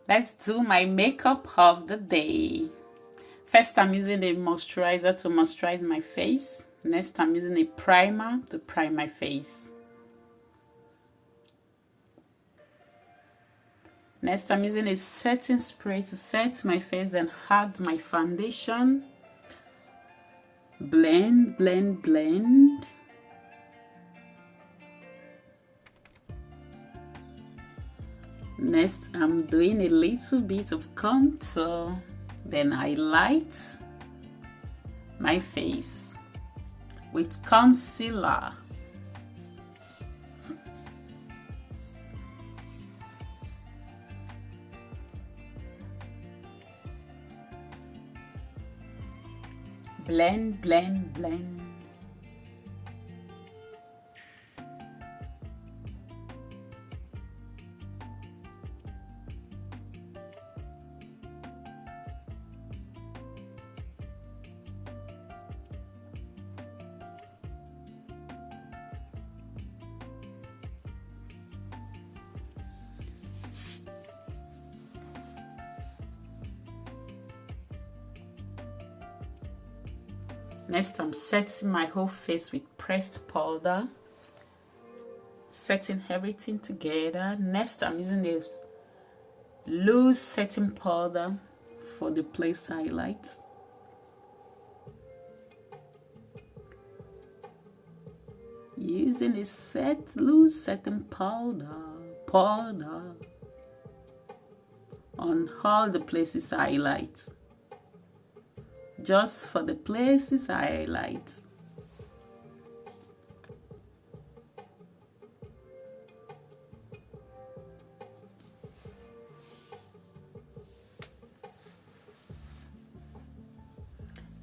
Let's do my makeup of the day. First, I'm using a moisturizer to moisturize my face. Next, I'm using a primer to prime my face. Next, I'm using a setting spray to set my face and add my foundation. Blend, blend, blend. Next, I'm doing a little bit of contour. Then I light my face with concealer. Blend, blend, blend. Next, I'm setting my whole face with pressed powder. Setting everything together. Next, I'm using a loose setting powder for the place highlight. Using a loose setting powder on all the places highlight. Just for the places I highlight.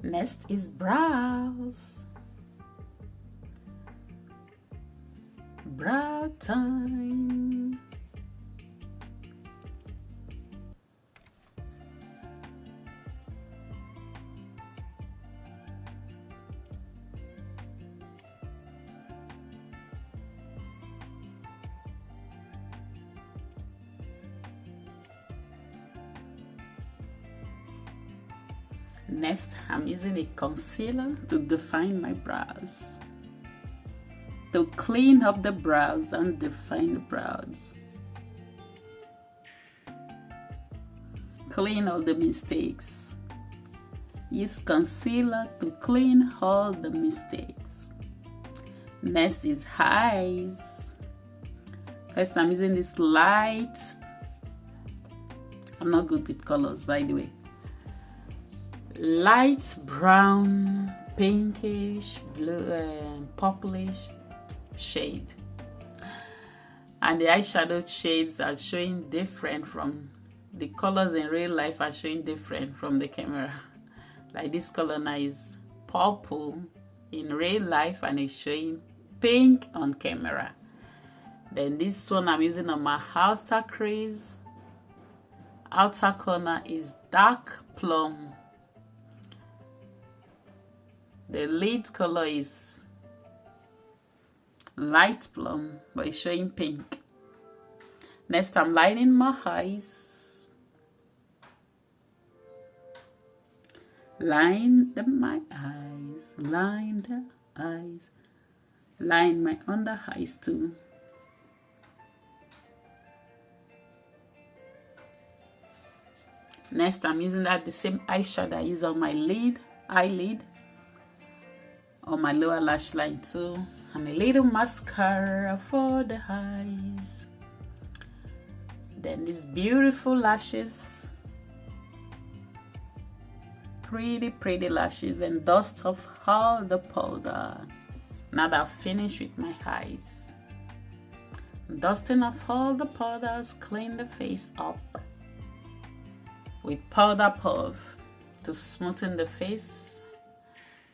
Next is brows. Brow time. Next, I'm using a concealer to define my brows. To clean up the brows and define the brows. Clean all the mistakes. Use concealer to clean all the mistakes. Next is eyes. First, I'm using this light. I'm not good with colors, by the way. Light brown, pinkish, blue, purplish shade. And the eyeshadow shades are showing different from the colors in real life, are showing different from the camera. Like this color now is purple in real life and it's showing pink on camera. Then this one I'm using on my outer crease. Outer corner is dark plum. The lid color is light plum, but it's showing pink. Next, I'm lining my eyes. Line my eyes, line the eyes. Line my under eyes too. Next, I'm using the same eyeshadow I use on my eyelid. On my lower lash line too, and a little mascara for the eyes. Then these beautiful lashes, pretty lashes, and dust off all the powder. Now that I've finished with my eyes, I'm dusting off all the powders, clean the face up with powder puff to smoothen the face.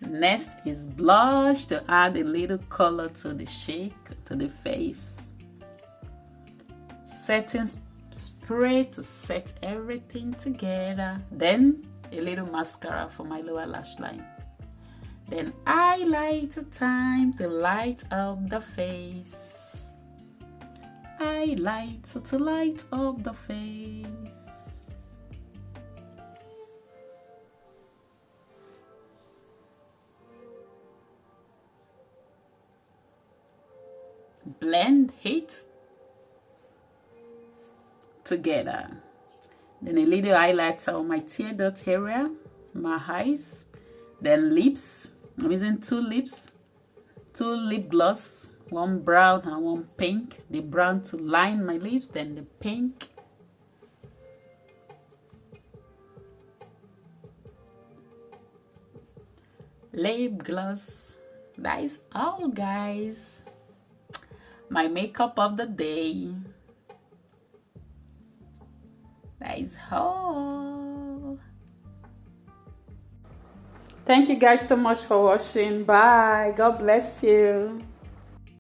Next is blush to add a little color to the shake, to the face. Setting spray to set everything together. Then a little mascara for my lower lash line. Then highlighter time to light up the face. Highlighter to light up the face. blend it together. Then a little highlighter on my tear dot area, my eyes, then lips. I'm using two lip gloss, one brown and one pink. The brown to line my lips, then the pink. Lip gloss. That is all, guys. My makeup of the day. That is all. Thank you guys so much for watching. Bye. God bless you.